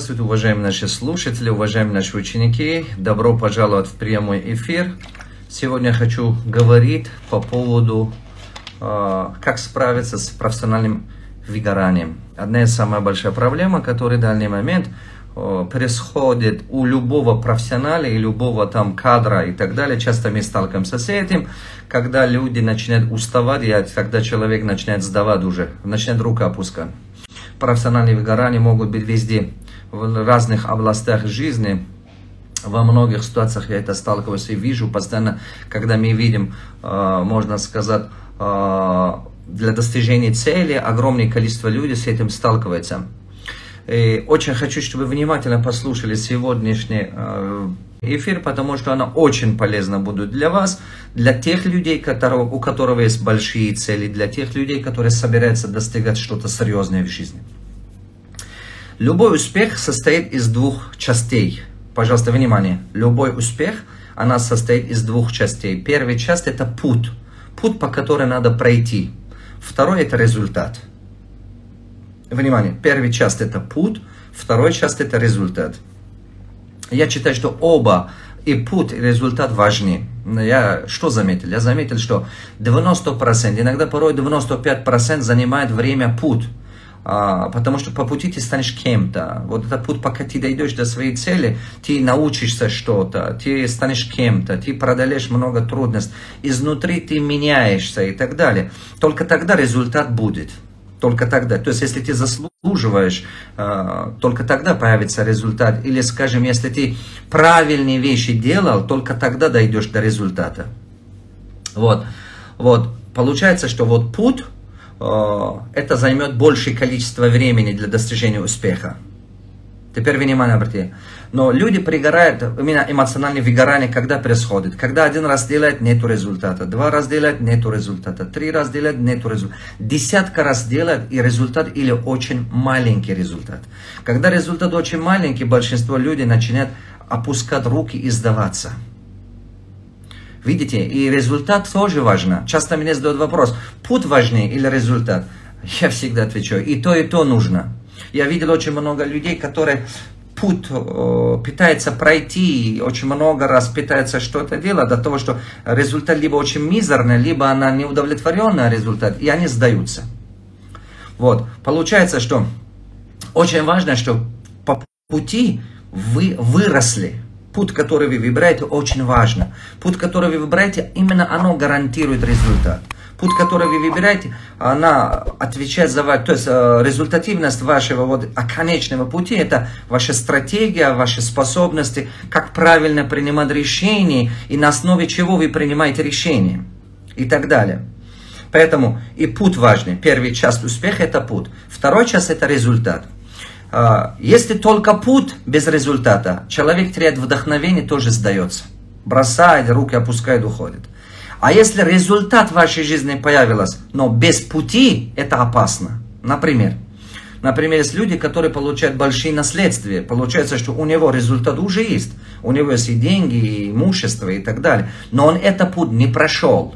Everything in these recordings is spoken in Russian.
Здравствуйте, уважаемые наши слушатели, уважаемые наши ученики. Добро пожаловать в прямой эфир. Сегодня я хочу говорить по поводу, как справиться с профессиональным выгоранием. Одна из самых больших проблем, которая в данный момент происходит у любого профессионала и любого там кадра и так далее. Часто мы сталкиваемся с этим, когда люди начинают уставать, и когда человек начинает сдавать уже, начинает рука опускать. Профессиональные выгорания могут быть везде, в разных областях жизни. Во многих ситуациях я это сталкиваюсь и вижу постоянно, когда мы видим, можно сказать, для достижения цели огромное количество людей с этим сталкивается. И очень хочу, чтобы вы внимательно послушали сегодняшний эфир, потому что она очень полезна будет для вас, для тех людей, у которых есть большие цели, для тех людей, которые собираются достигать что-то серьезное в жизни. Любой успех состоит из двух частей. Пожалуйста, внимание. Любой успех, она состоит из двух частей. Первая часть это путь. Путь, по которому надо пройти. Второй это результат. Внимание. Первая часть это путь, вторая часть это результат. Я считаю, что оба, и путь, и результат важны. Я что заметил? Я заметил, что 90%, иногда порой 95% занимает время путь. Потому что по пути ты станешь кем-то. Вот этот путь, пока ты дойдешь до своей цели, ты научишься что-то, ты станешь кем-то, ты преодолеешь много трудностей. Изнутри ты меняешься и так далее. Только тогда результат будет. Только тогда. То есть, если ты заслуживаешь, только тогда появится результат. Или, скажем, если ты правильные вещи делал, только тогда дойдешь до результата. Вот. Получается, что вот путь, это займет большее количество времени для достижения успеха. Теперь внимание обратите. Но люди пригорают, именно эмоциональное выгорание, когда происходит? Когда один раз делает, нету результата. 2 раза делает, нету результата. 3 раза делает, нету результата. 10 раз делает, и результат или очень маленький результат. Когда результат очень маленький, большинство людей начинает опускать руки и сдаваться. Видите, и результат тоже важен. Часто меня задают вопрос, путь важнее или результат? Я всегда отвечаю, и то нужно. Я видел очень много людей, которые путь пытаются пройти, очень много раз пытаются что-то делать, до того, что результат либо очень мизерный, либо она неудовлетворенная результат, и они сдаются. Вот, получается, что очень важно, что по пути вы выросли. Путь, который вы выбираете, очень важно. Путь, который вы выбираете, именно оно гарантирует результат. Путь, который вы выбираете, она отвечает за вас. То есть результативность вашего конечного пути, это ваша стратегия, ваши способности, как правильно принимать решения, и на основе чего вы принимаете решения, и так далее. Поэтому и путь важный. Первая часть успеха это путь. Вторая часть это результат. Если только путь без результата, человек теряет вдохновение, тоже сдается. Бросает, руки опускает, уходит. А если результат в вашей жизни появился, но без пути, это опасно. Например, есть люди, которые получают большие наследства. Получается, что у него результат уже есть. У него есть и деньги, и имущество, и так далее. Но он этот путь не прошел.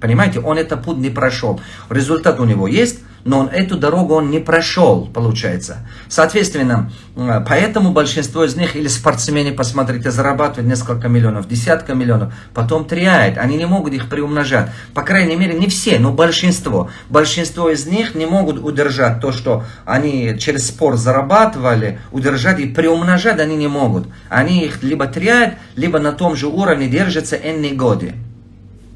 Понимаете, он этот путь не прошел. Результат у него есть, но эту дорогу он не прошел, получается. Соответственно, поэтому большинство из них, или спортсмены, посмотрите, зарабатывают несколько миллионов, десятка миллионов, потом теряют, они не могут их приумножать. По крайней мере, не все, но большинство. Большинство из них не могут удержать то, что они через спорт зарабатывали, удержать и приумножать они не могут. Они их либо теряют, либо на том же уровне держатся энные годы.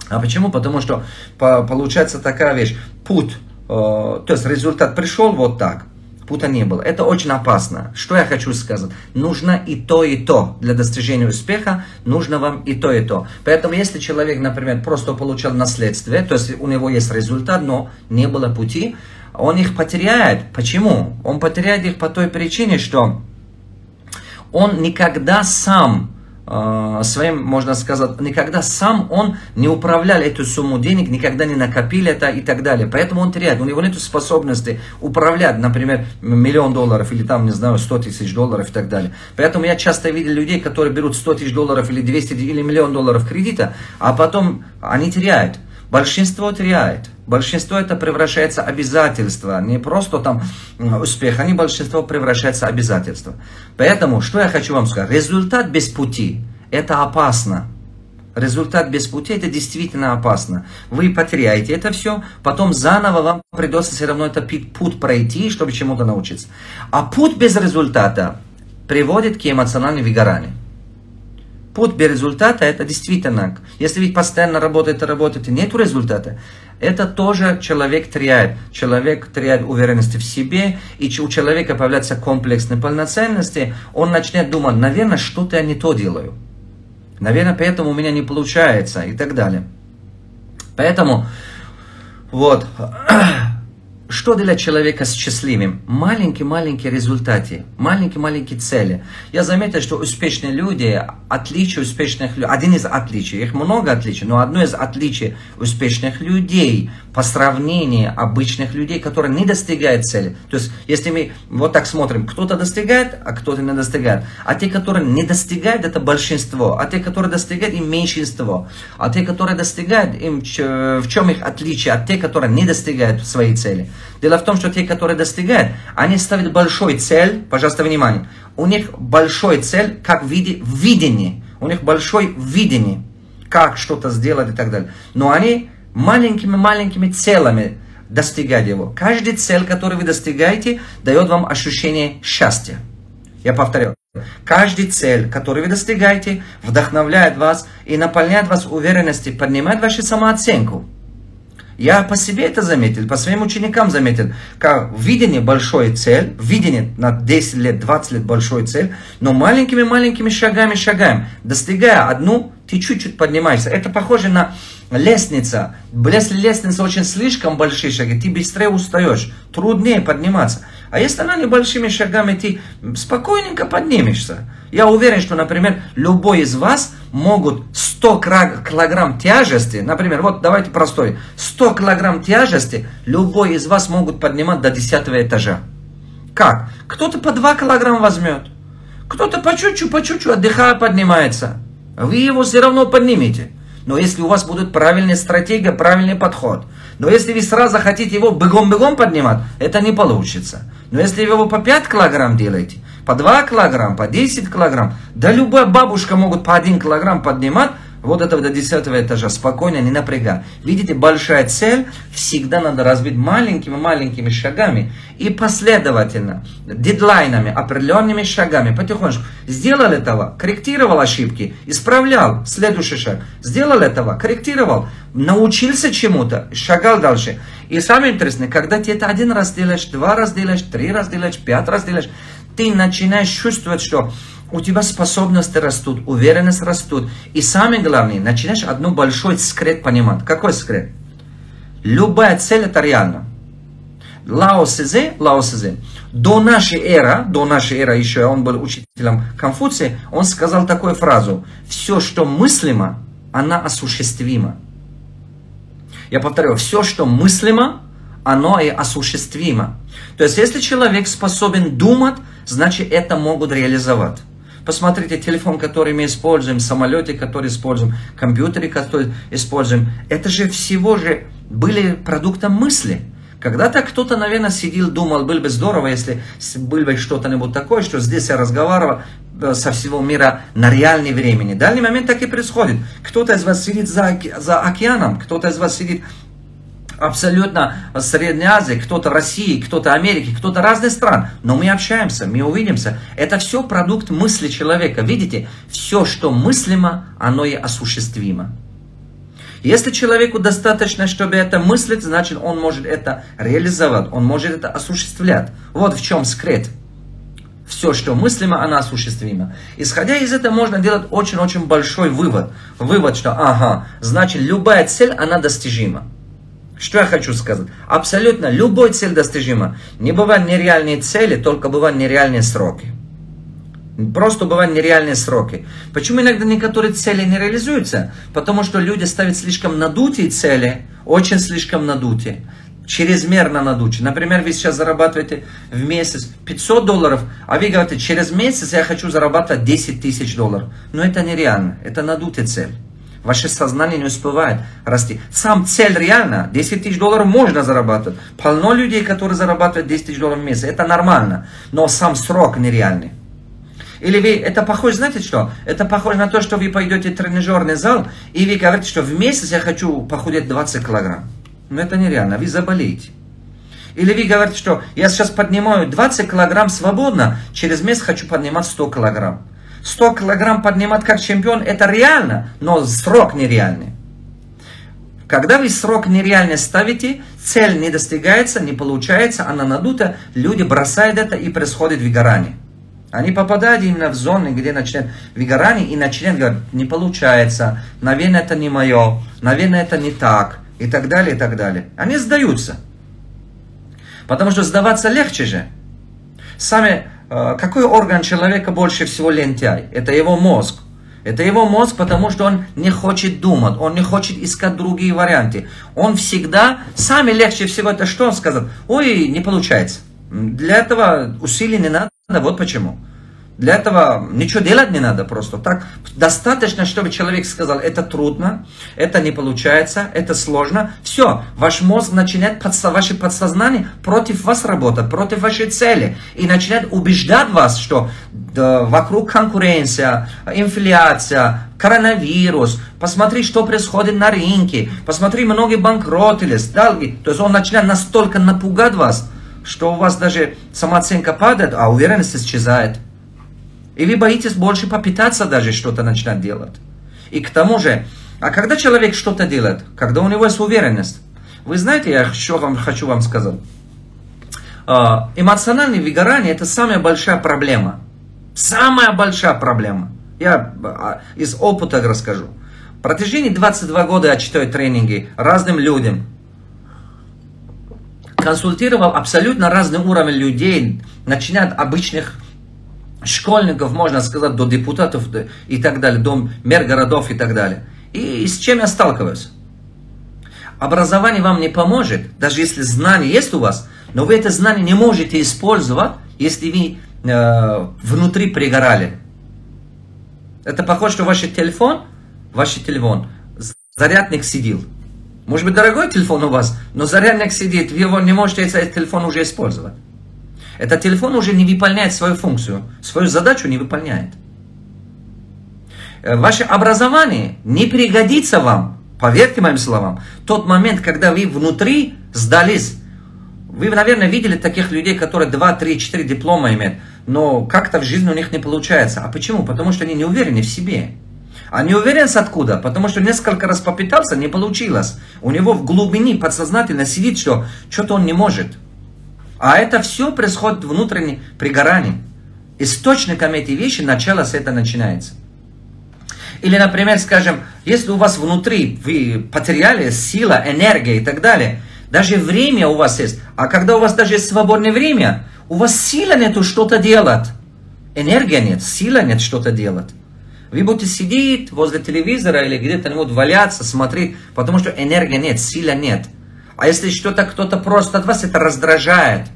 А почему? Потому что получается такая вещь, путь, то есть результат пришел вот так, пути не было. Это очень опасно. Что я хочу сказать? Нужно и то для достижения успеха, нужно вам и то, и то. Поэтому если человек, например, просто получал наследство, то есть у него есть результат, но не было пути, он их потеряет. Почему? Он потеряет их по той причине, что он никогда сам своим, можно сказать, никогда сам он не управлял эту сумму денег, никогда не накопил это и так далее. Поэтому он теряет. У него нет способности управлять, например, $1 миллион или там, не знаю, 100 тысяч долларов и так далее. Поэтому я часто видел людей, которые берут 100 тысяч долларов или 200 или $1 миллион кредита, а потом они теряют. Большинство теряет. Большинство это превращается в обязательство. Не просто там успех, они большинство превращается в обязательство. Поэтому, что я хочу вам сказать. Результат без пути это опасно. Результат без пути это действительно опасно. Вы потеряете это все, потом заново вам придется все равно этот путь пройти, чтобы чему-то научиться. А путь без результата приводит к эмоциональному выгоранию. Путь без результата это действительно, если вы постоянно работаете, нет результата, это тоже человек теряет. Человек теряет уверенности в себе, и у человека появляется комплекс неполноценности, он начнет думать, наверное, что-то я не то делаю. Наверное, поэтому у меня не получается и так далее. Поэтому, вот, что для человека счастливым? Маленькие-маленькие результаты, маленькие-маленькие цели. Я заметил, что успешные люди, отличие успешных людей, один из отличий, их много отличий, но одно из отличий успешных людей по сравнению обычных людей, которые не достигают цели. То есть, если мы вот так смотрим, кто-то достигает, а кто-то не достигает. А те, которые не достигают, это большинство. А те, которые достигают, им меньшинство. А те, которые достигают, им, в чем их отличие от тех, которые не достигают своей цели? Дело в том, что те, которые достигают, они ставят большой цель, пожалуйста, внимание, у них большой цель, как в видении. У них большой видение, как что-то сделать и так далее. Но они маленькими целями достигают его. Каждая цель, которую вы достигаете, дает вам ощущение счастья. Я повторяю. Каждая цель, которую вы достигаете, вдохновляет вас и наполняет вас уверенностью, поднимает вашу самооценку. Я по себе это заметил, по своим ученикам заметил, как видение большой цель, видение на 10 лет, 20 лет большой цель, но маленькими шагами шагаем, достигая одну, ты чуть-чуть поднимаешься. Это похоже на лестница. Если лестница очень слишком большие шаги, ты быстрее устаешь, труднее подниматься. А если она небольшими шагами, ты спокойненько поднимешься. Я уверен, что, например, любой из вас могут 100 килограмм тяжести, например, вот давайте простой, 100 килограмм тяжести, любой из вас могут поднимать до 10 этажа. Как? Кто-то по 2 килограмма возьмет, кто-то по чуть-чуть, отдыхая, поднимается. Вы его все равно поднимете. Но если у вас будет правильная стратегия, правильный подход. Но если вы сразу хотите его бегом-бегом поднимать, это не получится. Но если вы его по 5 килограмм делаете, по 2 килограмм, по 10 килограмм, да любая бабушка могут по 1 килограмм поднимать, вот этого до 10 этажа, спокойно, не напрягая. Видите, большая цель всегда надо разбить маленькими шагами и последовательно, дедлайнами, определенными шагами, потихонечку. Сделал этого, корректировал ошибки, исправлял, следующий шаг. Сделал этого, корректировал, научился чему-то, шагал дальше. И самое интересное, когда ты это 1 раз делаешь, 2 раз делаешь, 3 раз делаешь, 5 раз делаешь, ты начинаешь чувствовать, что у тебя способности растут, уверенность растут. И самое главное, начинаешь одну большой секрет понимать. Какой секрет? Любая цель это реально. Лао Цзэ, до нашей эры, еще он был учителем Конфуция, он сказал такую фразу: все, что мыслимо, оно осуществимо. Я повторю, все, что мыслимо, оно и осуществимо. То есть, если человек способен думать, значит, это могут реализовать. Посмотрите, телефон, который мы используем, самолеты, которые используем, компьютеры, которые используем, это же всего же были продуктом мысли. Когда-то кто-то, наверное, сидел, думал, было бы здорово, если было бы что-то-нибудь такое, что здесь я разговаривал со всего мира на реальном времени. В данный момент так и происходит. Кто-то из вас сидит за океаном, кто-то из вас сидит абсолютно в Средней Азии, кто-то в России, кто-то в Америке, кто-то разных стран. Но мы общаемся, мы увидимся. Это все продукт мысли человека. Видите, все, что мыслимо, оно и осуществимо. Если человеку достаточно, чтобы это мыслить, значит, он может это реализовать, он может это осуществлять. Вот в чем секрет. Все, что мыслимо, оно осуществимо. Исходя из этого, можно делать очень-очень большой вывод. Вывод, что, значит, любая цель, она достижима. Что я хочу сказать? Абсолютно любой цель достижима. Не бывают нереальные цели, только бывают нереальные сроки. Просто бывают нереальные сроки. Почему иногда некоторые цели не реализуются? Потому что люди ставят слишком надутые цели, очень слишком надутые, чрезмерно надутые. Например, вы сейчас зарабатываете в месяц $500, а вы говорите, через месяц я хочу зарабатывать $10 000. Но это нереально, это надутая цель. Ваше сознание не успевает расти. Сам цель реально, 10 тысяч долларов можно зарабатывать. Полно людей, которые зарабатывают 10 тысяч долларов в месяц. Это нормально. Но сам срок нереальный. Или вы, это похоже, знаете что? Это похоже на то, что вы пойдете в тренажерный зал, и вы говорите, что в месяц я хочу похудеть 20 килограмм. Но это нереально, вы заболеете. Или вы говорите, что я сейчас поднимаю 20 килограмм свободно, через месяц хочу поднимать 100 килограмм. 100 килограмм поднимать как чемпион, это реально, но срок нереальный. Когда вы срок нереальный ставите, цель не достигается, не получается, она надута, люди бросают это и происходит выгорание. Они попадают именно в зоны, где начинают выгорание и начинают говорить, не получается, наверное, это не мое, наверное, это не так, и так далее, и так далее. Они сдаются. Потому что сдаваться легче же. Какой орган человека больше всего лентяй? Это его мозг. Это его мозг, потому что он не хочет думать, он не хочет искать другие варианты. Он всегда, сами легче всего это что он сказал? Ой, не получается. Для этого усилий не надо, вот почему. Для этого ничего делать не надо просто. Так достаточно, чтобы человек сказал, это трудно, это не получается, это сложно. Все, ваш мозг начинает, ваше подсознание против вас работать, против вашей цели. И начинает убеждать вас, что вокруг конкуренция, инфляция, коронавирус. Посмотри, что происходит на рынке. Посмотри, многие банкротились, долги. То есть он начинает настолько напугать вас, что у вас даже самооценка падает, а уверенность исчезает. И вы боитесь больше попытаться даже что-то начинать делать. И к тому же, а когда человек что-то делает, когда у него есть уверенность, вы знаете, я хочу вам сказать, эмоциональное выгорание – это самая большая проблема. Самая большая проблема. Я из опыта расскажу. В протяжении 22 года я читаю тренинги разным людям. Консультировал абсолютно разный уровень людей, начиная от обычных школьников, можно сказать, до депутатов и так далее, до мэр городов и так далее. И с чем я сталкиваюсь? Образование вам не поможет, даже если знания есть у вас, но вы это знание не можете использовать, если вы внутри пригорали. Это похоже, что ваш телефон, зарядник сидел. Может быть, дорогой телефон у вас, но зарядник сидит, вы его не можете этот телефон уже использовать. Этот телефон уже не выполняет свою функцию, свою задачу не выполняет. Ваше образование не пригодится вам, поверьте моим словам, тот момент, когда вы внутри сдались. Вы, наверное, видели таких людей, которые 2, 3, 4 диплома имеют, но как-то в жизни у них не получается. А почему? Потому что они не уверены в себе. А не уверенность откуда? Потому что несколько раз попытался, не получилось. У него в глубине подсознательно сидит, что что-то он не может. А это все происходит внутренне пригорание. Источником этих вещей начало с этого начинается. Или, например, скажем, если у вас внутри вы потеряли сила, энергия и так далее, даже время у вас есть, а когда у вас даже есть свободное время, у вас сила нету что-то делать. Энергия нет, сила нет что-то делать. Вы будете сидеть возле телевизора или где-то валяться, смотреть, потому что энергии нет, силы нет. А если что-то кто-то просит от вас, это раздражает.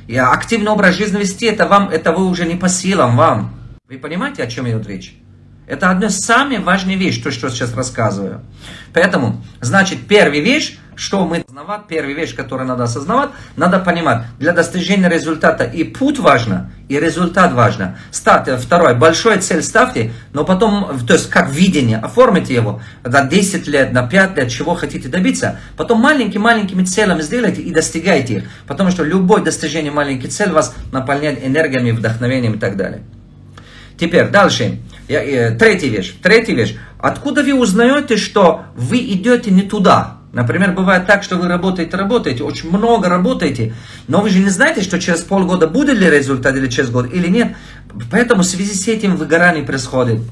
И активный образ жизни вести, это вы уже не по силам вам. Вы понимаете, о чем идет речь? Это одна из самых важных вещей, то, что я сейчас рассказываю. Поэтому, значит, первая вещь, что мы осознавать, первая вещь, которую надо осознавать, надо понимать, для достижения результата и путь важно, и результат важно. Второе, большую цель ставьте, но потом, то есть как видение, оформите его на 10 лет, на 5 лет, чего хотите добиться, потом маленькими целями сделайте и достигайте их, потому что любое достижение маленьких целей вас наполняет энергиями, вдохновением и так далее. Теперь, дальше. Третья вещь. Откуда вы узнаете, что вы идете не туда? Например, бывает так, что вы работаете, очень много работаете, но вы же не знаете, что через полгода будет ли результат или через год, или нет. Поэтому в связи с этим выгорание происходит.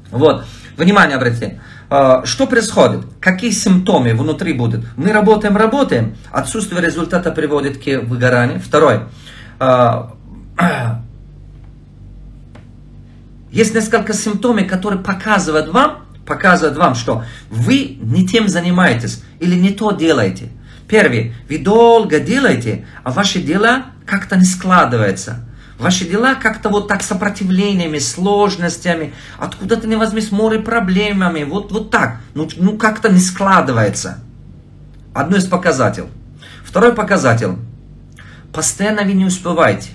Вот, внимание обратите. Что происходит? Какие симптомы внутри будут? Мы работаем, отсутствие результата приводит к выгоранию. Второе. Есть несколько симптомов, которые показывают вам, что вы не тем занимаетесь или не то делаете. Первый, вы долго делаете, а ваше дело как-то не складывается. Ваши дела как-то вот так сопротивлениями, сложностями, откуда-то не возьми с море проблемами, вот так. Ну как-то не складывается. Одно из показателей. Второй показатель. Постоянно вы не успеваете.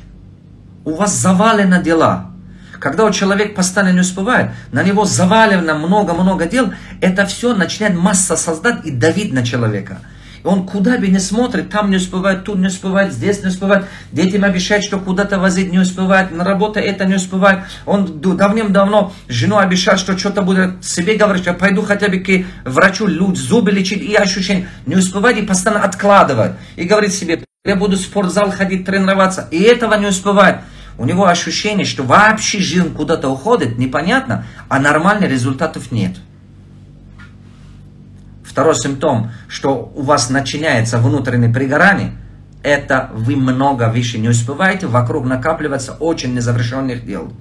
У вас завалено дела. Когда у человека постоянно не успевает, на него завалено много-много дел, это все начинает масса создать и давить на человека. И он куда бы ни смотрит, там не успевает, тут не успевает, здесь не успевает. Детям обещает, что куда-то возить не успевает, на работу это не успевает. Он давным-давно жену обещал, что что-то будет себе говорить, я пойду хотя бы к врачу зубы лечить, и ощущение не успевает, и постоянно откладывает. И говорит себе, я буду в спортзал ходить, тренироваться, и этого не успевает. У него ощущение, что вообще жизнь куда-то уходит, непонятно, а нормальных результатов нет. Второй симптом, что у вас начинается внутреннее пригорание, это вы много вещей не успеваете, вокруг накапливается очень незавершенных дел.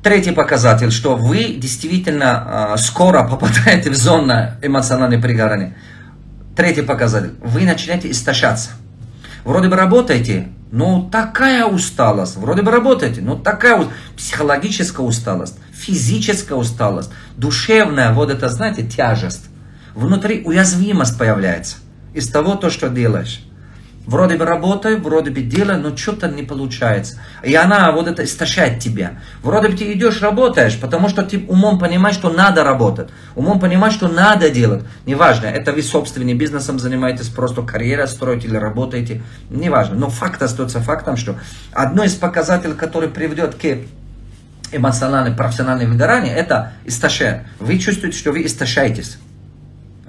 Третий показатель, что вы действительно скоро попадаете в зону эмоционального пригорания. Третий показатель, вы начинаете истощаться. Вроде бы работаете, но такая усталость. Вроде бы работаете, но такая психологическая усталость, физическая усталость, душевная, вот это, знаете, тяжесть. Внутри уязвимость появляется из того, что делаешь. Вроде бы работаю, вроде бы делаю, но что-то не получается. И она вот это истощает тебя. Вроде бы ты идешь, работаешь, потому что ты умом понимаешь, что надо работать. Умом понимаешь, что надо делать. Неважно, это вы собственным бизнесом занимаетесь, просто карьеру строите или работаете. Неважно. Но факт остается фактом, что одно из показателей, который приведет к эмоциональному, профессиональному выгоранию, это истощение. Вы чувствуете, что вы истощаетесь.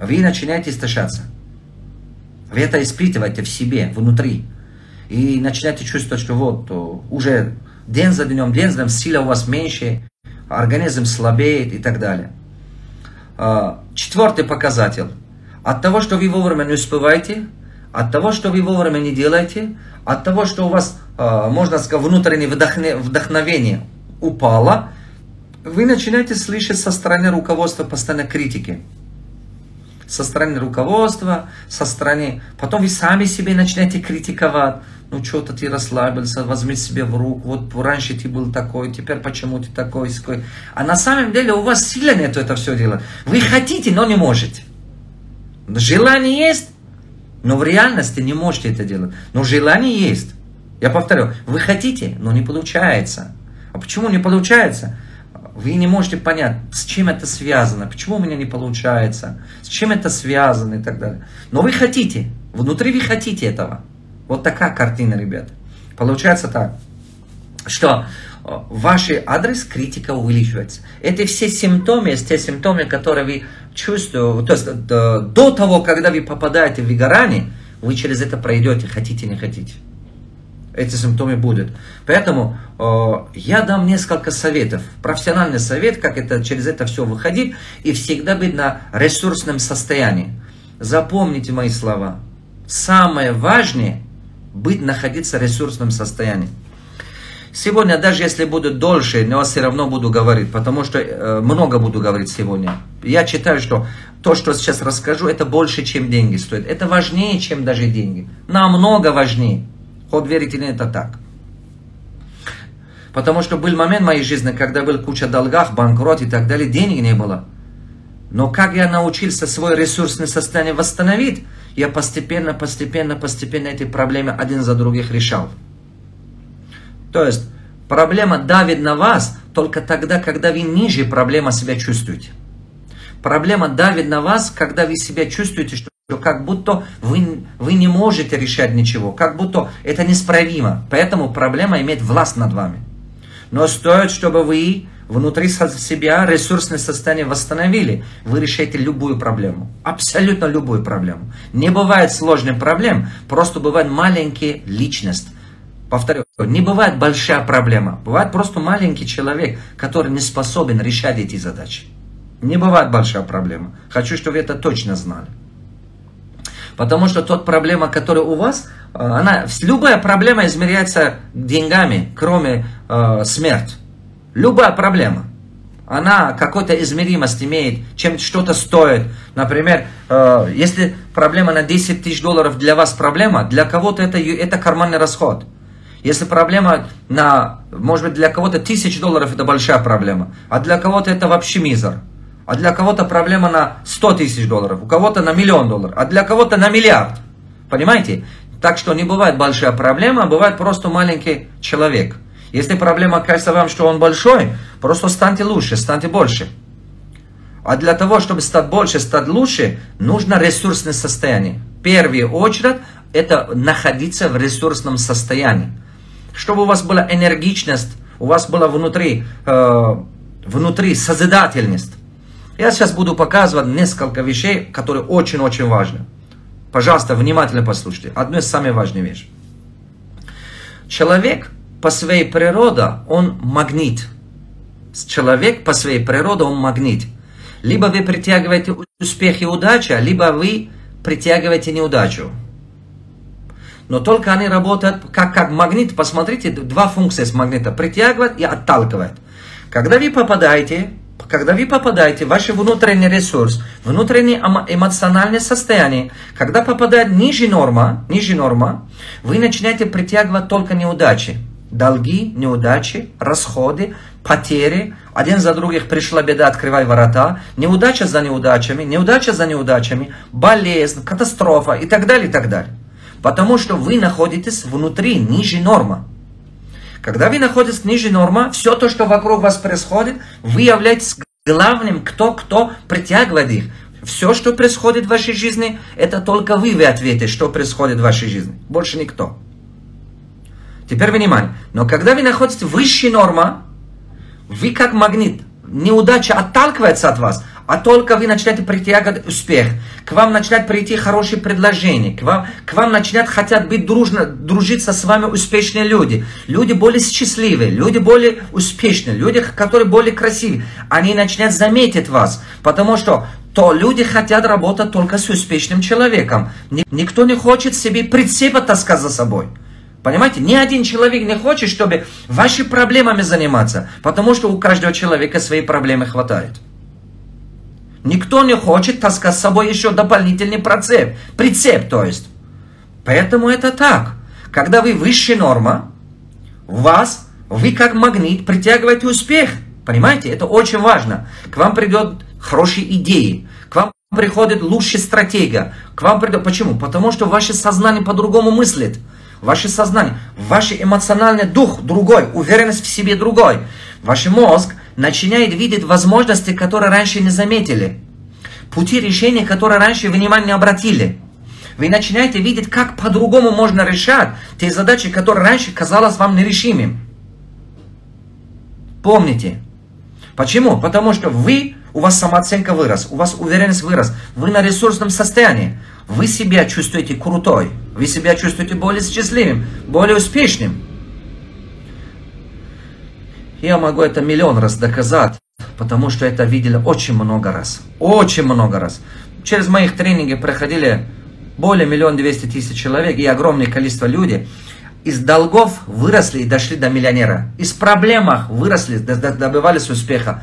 Вы начинаете истощаться. Вы это испытываете в себе, внутри. И начинаете чувствовать, что вот уже день за днем, сила у вас меньше, организм слабеет и так далее. Четвертый показатель. От того, что вы вовремя не успеваете, от того, что вы вовремя не делаете, от того, что у вас, можно сказать, внутреннее вдохновение упало, вы начинаете слышать со стороны руководства постоянно критики. Со стороны руководства, со стороны... Потом вы сами себе начинаете критиковать. Ну, что-то ты расслабился, возьми себе в руку. Вот раньше ты был такой, теперь почему ты такой, такой. А на самом деле у вас силы нету это все делать. Вы хотите, но не можете. Желание есть, но в реальности не можете это делать. Но желание есть. Я повторю, вы хотите, но не получается. А почему не получается? Вы не можете понять, с чем это связано, почему у меня не получается, с чем это связано и так далее. Но вы хотите, внутри вы хотите этого. Вот такая картина, ребята. Получается так, что ваш адрес критика увеличивается. Это все симптомы, есть те симптомы, которые вы чувствуете, то есть до того, когда вы попадаете в выгорание, вы через это пройдете, хотите, не хотите. Эти симптомы будут. Поэтому я дам несколько советов. Профессиональный совет, как это, через это все выходить и всегда быть на ресурсном состоянии. Запомните мои слова. Самое важное находиться в ресурсном состоянии. Сегодня, даже если будет дольше, но все равно буду говорить, потому что много буду говорить сегодня. Я считаю, что то, что сейчас расскажу, это больше, чем деньги стоит. Это важнее, чем даже деньги. Намного важнее. Хоть верите или нет, это так. Потому что был момент в моей жизни, когда был куча долгов, банкрот и так далее, денег не было. Но как я научился свое ресурсное состояние восстановить, я постепенно эти проблемы один за других решал. То есть, проблема давит на вас только тогда, когда вы ниже проблемы себя чувствуете. Проблема давит на вас, когда вы себя чувствуете, что как будто вы не можете решать ничего, как будто это неисправимо. Поэтому проблема имеет власть над вами. Но стоит, чтобы вы внутри себя ресурсное состояние восстановили, вы решаете любую проблему. Абсолютно любую проблему. Не бывает сложных проблем, просто бывает маленькая личность. Повторю, не бывает большая проблема. Бывает просто маленький человек, который не способен решать эти задачи. Не бывает большая проблема. Хочу, чтобы вы это точно знали. Потому что тот проблема, которая у вас, любая проблема измеряется деньгами, кроме смерти. Любая проблема. она какой-то измеримость имеет, чем что-то стоит. Например, если проблема на 10 тысяч долларов для вас проблема, для кого-то это карманный расход. Если проблема может быть, для кого-то 1000 долларов это большая проблема, а для кого-то это вообще мизер. А для кого-то проблема на 100 тысяч долларов, у кого-то на $1 миллион, а для кого-то на миллиард. Понимаете? Так что не бывает большая проблема, а бывает просто маленький человек. Если проблема кажется вам, что он большой, просто станьте лучше, станьте больше. А для того, чтобы стать больше, стать лучше, нужно ресурсное состояние. В первую очередь, это находиться в ресурсном состоянии. Чтобы у вас была энергичность, у вас была внутри созидательность. Я сейчас буду показывать несколько вещей, которые очень-очень важны. Пожалуйста, внимательно послушайте. Одно из самых важных вещей. Человек по своей природе, он магнит. Человек по своей природе, он магнит. Либо вы притягиваете успех и удачу, либо вы притягиваете неудачу. Но только они работают как магнит. Посмотрите, два функции с магнита. Притягивает и отталкивает. Когда вы попадаете в ваш внутренний ресурс, внутреннее эмоциональное состояние, когда попадает ниже норма, вы начинаете притягивать только неудачи. Долги, неудачи, расходы, потери. Один за других пришла беда, открывай ворота. Неудача за неудачами, болезнь, катастрофа и так далее, и так далее. Потому что вы находитесь внутри, ниже нормы. Когда вы находитесь ниже нормы, все то, что вокруг вас происходит, вы являетесь главным, кто притягивает их. Все, что происходит в вашей жизни, это только вы ответите, что происходит в вашей жизни. Больше никто. Теперь внимание. Но когда вы находитесь выше нормы, вы как магнит. Неудача отталкивается от вас, а только вы начинаете притягивать успех. К вам начинают прийти хорошие предложения. К вам начинают хотят быть дружиться с вами успешные люди. Люди более счастливые, люди более успешные, люди, которые более красивые. Они начинают заметить вас, потому что люди хотят работать только с успешным человеком. Никто не хочет себе прицепа таскать за собой. Понимаете, ни один человек не хочет, чтобы вашими проблемами заниматься, потому что у каждого человека свои проблемы хватает. Никто не хочет таскать с собой еще дополнительный прицеп, то есть. Поэтому это так. Когда вы выше норма, вы как магнит притягиваете успех. Понимаете, это очень важно. К вам придет хорошие идеи, к вам приходит лучшая стратегия. Почему? Потому что ваше сознание по-другому мыслит. Ваше сознание, ваш эмоциональный дух другой, уверенность в себе другой. Ваш мозг начинает видеть возможности, которые раньше не заметили. Пути решения, которые раньше внимание не обратили. Вы начинаете видеть, как по-другому можно решать те задачи, которые раньше казалось вам нерешимыми. Помните. Почему? Потому что у вас самооценка вырос, у вас уверенность вырос, вы на ресурсном состоянии. Вы себя чувствуете крутой, вы себя чувствуете более счастливым, более успешным. Я могу это миллион раз доказать, потому что это видели очень много раз. Очень много раз. Через моих тренинги проходили более 1 200 000 человек и огромное количество людей. Из долгов выросли и дошли до миллионера. Из проблем выросли, добивались успеха.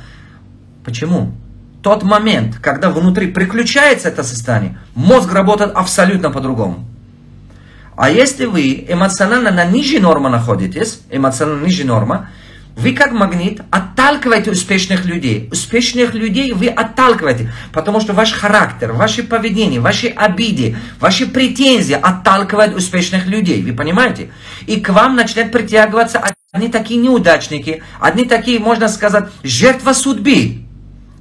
Почему? Тот момент, когда внутри приключается это состояние, мозг работает абсолютно по-другому. А если вы эмоционально на ниже нормы находитесь, вы как магнит отталкиваете успешных людей. Успешных людей вы отталкиваете, потому что ваш характер, ваше поведение, ваши обиды, ваши претензии отталкивают успешных людей. Вы понимаете? И к вам начинают притягиваться одни такие неудачники, одни такие, можно сказать, жертвы судьбы,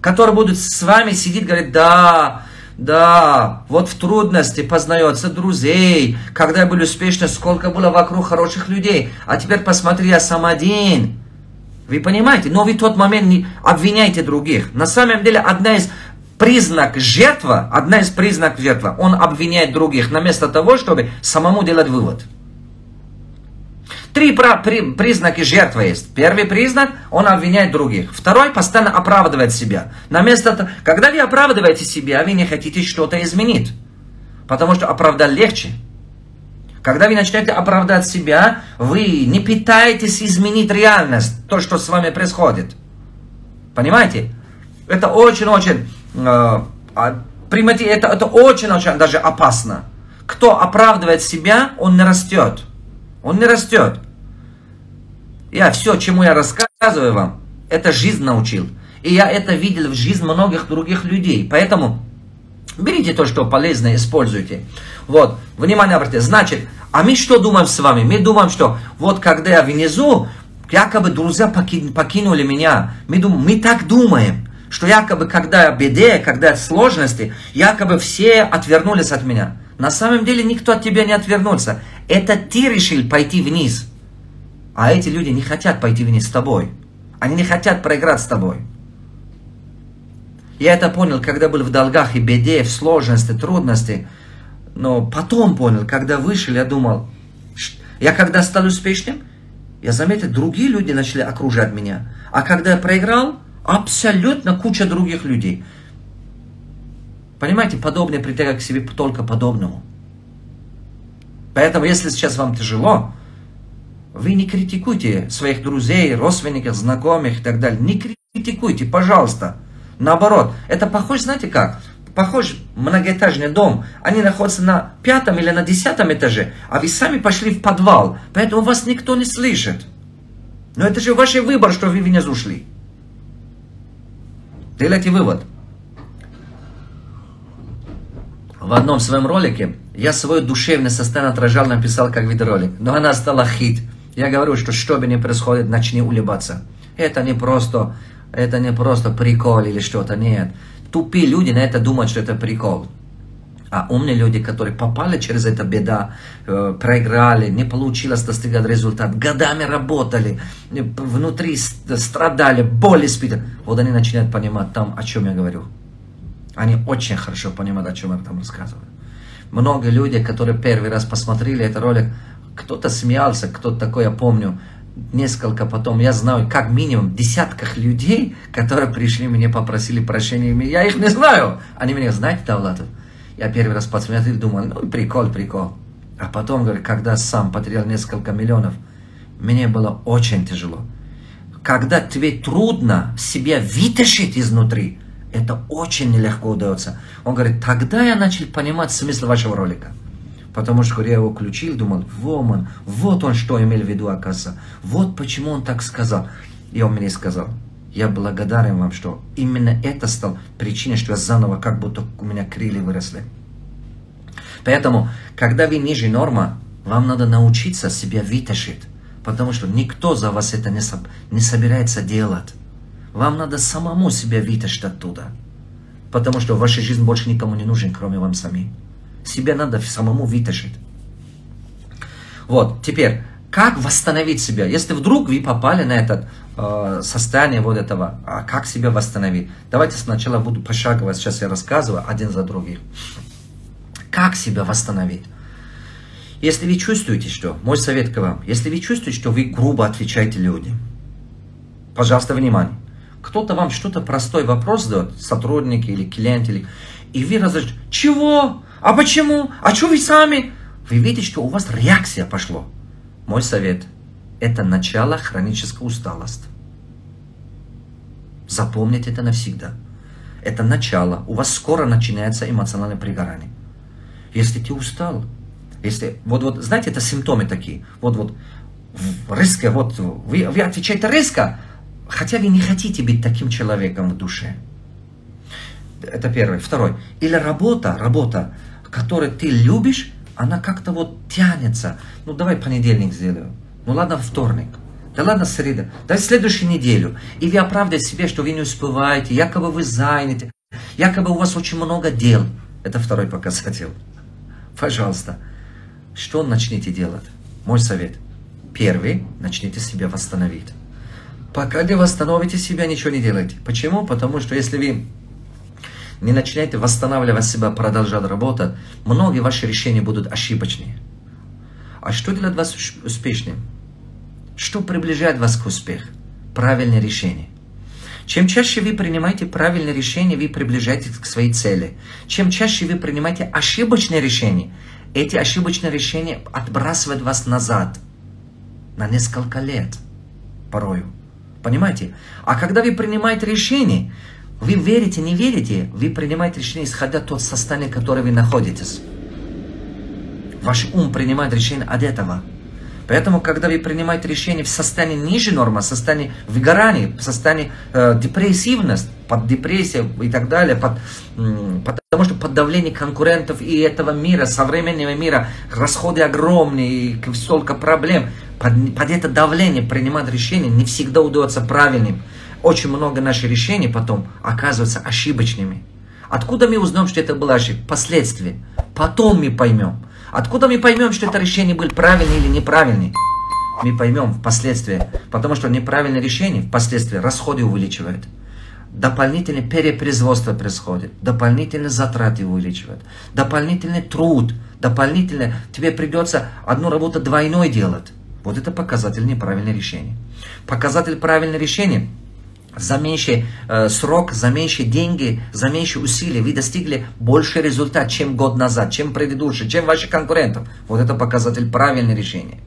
которые будут с вами сидеть и говорить: да, вот в трудности познается друзей, когда я был успешным, сколько было вокруг хороших людей, а теперь посмотри, я сам один. Вы понимаете? Но вы в тот момент не обвиняете других. На самом деле, одна из признаков жертвы, он обвиняет других, вместо того, чтобы самому делать вывод. 3 признаки жертвы есть. Первый признак, он обвиняет других. Второй, постоянно оправдывает себя. Когда вы оправдываете себя, вы не хотите что-то изменить. Потому что оправдать легче. Когда вы начинаете оправдать себя, вы не пытаетесь изменить реальность, то, что с вами происходит. Понимаете? Это очень-очень, это очень-очень даже опасно. Кто оправдывает себя, он не растет. Он не растет. Все, чему я рассказываю вам, это жизнь научил. И я это видел в жизни многих других людей. Поэтому берите то, что полезно, используйте. Вот, внимание обратите. Значит, а мы что думаем с вами? Мы думаем, что вот когда я внизу, якобы друзья покинули меня. Мы так думаем, что якобы когда я в беде, когда я в сложности, якобы все отвернулись от меня. На самом деле никто от тебя не отвернулся. Это ты решил пойти вниз. А эти люди не хотят пойти вниз с тобой. Они не хотят проиграть с тобой. Я это понял, когда был в долгах и беде, в сложности, трудности. Но потом понял, когда вышел, я думал, я когда стал успешным, я заметил, другие люди начали окружать меня. А когда я проиграл, абсолютно куча других людей. Понимаете, подобное притягивает к себе только подобному. Поэтому, если сейчас вам тяжело, вы не критикуйте своих друзей, родственников, знакомых и так далее. Не критикуйте, пожалуйста. Наоборот, это похоже, знаете как? Похож многоэтажный дом. Они находятся на 5 или на 10 этаже, а вы сами пошли в подвал. Поэтому вас никто не слышит. Но это же ваш выбор, что вы внизу шли. Делайте вывод. В одном своем ролике я свое душевное состояние отражал, написал как видеоролик. Но она стала хит. Я говорю, что бы ни происходит, начни улыбаться. Это не просто прикол или что-то, нет. Тупые люди на это думают, что это прикол. А умные люди, которые попали через это беда, проиграли, не получилось достигать результат, годами работали, внутри страдали, боль испытывали. Вот они начинают понимать там, о чем я говорю. Они очень хорошо понимают, о чем я там рассказываю. Много людей, которые первый раз посмотрели этот ролик, кто-то смеялся, кто-то такой, я помню, несколько потом, я знаю, как минимум десятках людей, которые пришли, мне попросили прощения, я их не знаю. Они меня, знаете, Давлатов? Я первый раз посмотрел, думал, ну прикол. А потом, говорю, когда сам потерял несколько миллионов, мне было очень тяжело. Когда тебе трудно себя вытащить изнутри, это очень нелегко удается. Он говорит, тогда я начал понимать смысл вашего ролика. Потому что я его включил, думал, вот он что имел в виду, оказывается. Вот почему он так сказал. И он мне сказал, я благодарен вам, что именно это стало причиной, что я заново, как будто у меня крылья выросли. Поэтому, когда вы ниже нормы, вам надо научиться себя вытащить. Потому что никто за вас это не собирается делать. Вам надо самому себя вытащить оттуда. Потому что ваша жизнь больше никому не нужна, кроме вам самим. Себя надо самому вытащить. Вот, теперь, как восстановить себя? Если вдруг вы попали на это состояние вот этого, а как себя восстановить? Давайте сначала буду пошагово, сейчас я рассказываю один за другим. Как себя восстановить? Если вы чувствуете, что, мой совет к вам, если вы чувствуете, что вы грубо отвечаете людям, пожалуйста, внимание. Кто-то вам что-то простой вопрос задает, сотрудники или клиент, и вы разрешите, чего? А почему? А что вы сами? Вы видите, что у вас реакция пошла. Мой совет, это начало хронической усталости. Запомните это навсегда. Это начало. У вас скоро начинается эмоциональное пригорание. Если ты устал, если, вот, знаете, это симптомы такие. Вот, резко, вы отвечаете резко, хотя вы не хотите быть таким человеком в душе. Это первое. Второе. Или работа, которую ты любишь, она как-то вот тянется. Ну, давай понедельник сделаю. Ну, ладно, вторник. Да ладно, среда. Давай следующую неделю. И вы оправдываете себе, что вы не успеваете, якобы вы заняты, якобы у вас очень много дел. Это второй показатель. Пожалуйста. Что начните делать? Мой совет. Первый. Начните себя восстановить. Пока не восстановите себя, ничего не делайте. Почему? Потому что если вы не начинаете восстанавливать себя, продолжать работать, многие ваши решения будут ошибочные. А что делает вас успешным? Что приближает вас к успеху? Правильное решение. Чем чаще вы принимаете правильное решение, вы приближаетесь к своей цели. Чем чаще вы принимаете ошибочные решения, эти ошибочные решения отбрасывают вас назад на несколько лет порою. Понимаете? А когда вы принимаете решение, вы верите, не верите, вы принимаете решение, исходя от того состояния, в котором вы находитесь. Ваш ум принимает решение от этого. Поэтому, когда вы принимаете решение в состоянии ниже нормы, в состоянии выгорания, в состоянии депрессивности, под депрессией и так далее, потому что под давлением конкурентов и этого мира, современного мира, расходы огромные, и столько проблем, под это давление принимать решения не всегда удается правильным. Очень много наших решений потом оказываются ошибочными. Откуда мы узнаем, что это было ошибка? Последствия. Потом мы поймем. Откуда мы поймем, что это решение было правильное или неправильное? Мы поймем впоследствии, потому что неправильное решение впоследствии расходы увеличивает. Дополнительное перепроизводство происходит, дополнительные затраты увеличивают, дополнительный труд, дополнительно тебе придется одну работу двойной делать. Вот это показатель неправильного решения. Показатель правильного решения. За меньший срок, за меньшие деньги, за меньшие усилия вы достигли больше результат, чем год назад, чем предыдущий, чем ваших конкурентов. Вот это показатель правильного решения.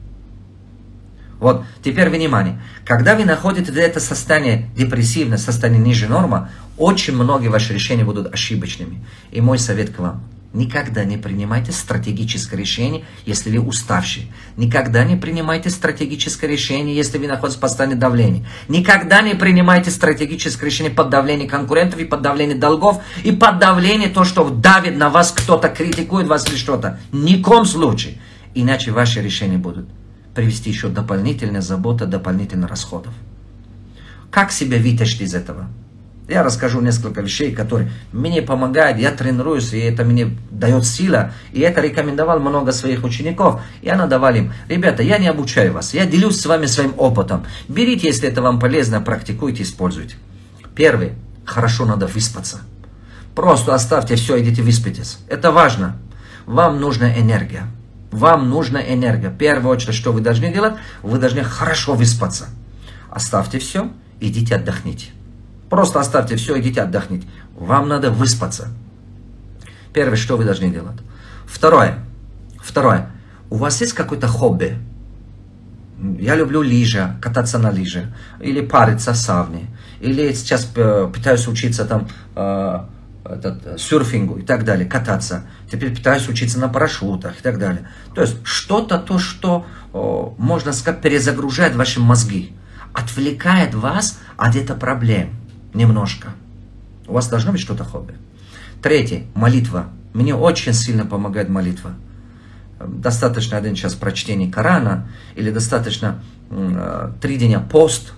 Вот, теперь внимание. Когда вы находитесь в это состояние депрессивное, состояние ниже нормы, очень многие ваши решения будут ошибочными. И мой совет к вам. Никогда не принимайте стратегическое решение, если вы уставшие. Никогда не принимайте стратегическое решение, если вы находитесь в постоянном давлении. Никогда не принимайте стратегическое решение под давлением конкурентов и под давлением долгов и под давлением то, что давит на вас кто-то, критикует вас или что-то. Ни в коем случае. Иначе ваши решения будут привести еще дополнительные заботы, дополнительных расходов. Как себя вытащить из этого? Я расскажу несколько вещей, которые мне помогают, я тренируюсь, и это мне дает сила. И это рекомендовал много своих учеников. И я давал им: ребята, я не обучаю вас, я делюсь с вами своим опытом. Берите, если это вам полезно, практикуйте, используйте. Первый, хорошо надо выспаться. Просто оставьте все, идите выспитесь. Это важно. Вам нужна энергия. Вам нужна энергия. В первую очередь, что вы должны делать? Вы должны хорошо выспаться. Оставьте все, идите отдохните. Просто оставьте все, идите отдохните. Вам надо выспаться. Первое, что вы должны делать. Второе. У вас есть какое-то хобби? Я люблю лыжи, кататься на лыжи. Или париться в сауне. Или сейчас пытаюсь учиться там серфингу и так далее, кататься. Теперь пытаюсь учиться на парашютах и так далее. То есть что-то, то, что, можно сказать, перезагружает ваши мозги. Отвлекает вас от этих проблем. Немножко. У вас должно быть что-то хобби. Третье. Молитва. Мне очень сильно помогает молитва. Достаточно 1 час прочтения Корана, или достаточно 3 дня пост.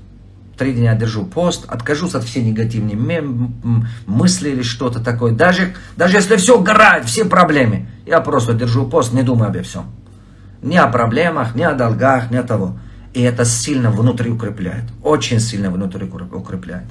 3 дня держу пост, откажусь от всех негативных мыслей или что-то такое. Даже если все горает, все проблемы, я просто держу пост, не думаю обо всем. Ни о проблемах, ни о долгах, ни о того. И это сильно внутри укрепляет. Очень сильно внутри укрепляет.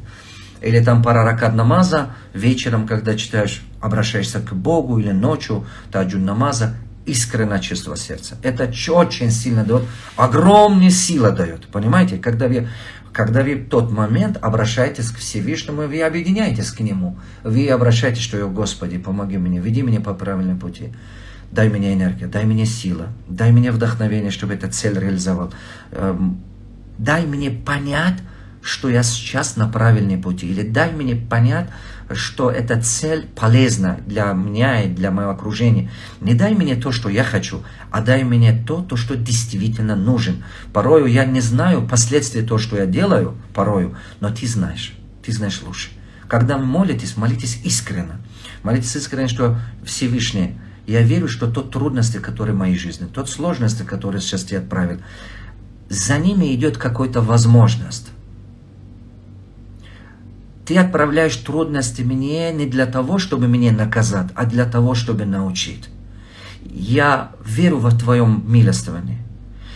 Или там пара ракат намаза, вечером, когда читаешь, обращаешься к Богу, или ночью, таджуд намаза, искреннее чувство сердца. Это очень сильно дает, огромную силу дает. Понимаете? Когда вы в тот момент обращаетесь к Всевышнему, вы объединяетесь к Нему. Вы обращаетесь, что: Господи, помоги мне, веди меня по правильному пути. Дай мне энергию, дай мне силу, дай мне вдохновение, чтобы эту цель реализовал. Дай мне понять, что я сейчас на правильном пути. Или дай мне понять, что эта цель полезна для меня и для моего окружения. Не дай мне то, что я хочу, а дай мне то, что действительно нужен. Порою я не знаю последствий того, что я делаю, порою, но ты знаешь лучше. Когда вы молитесь, молитесь искренне. Молитесь искренне, что Всевышний, я верю, что тот трудности, которые в моей жизни, тот сложности, которые сейчас ты отправил, за ними идет какая-то возможность. Ты отправляешь трудности мне не для того, чтобы меня наказать, а для того, чтобы научить. Я верю в Твоем милостивании.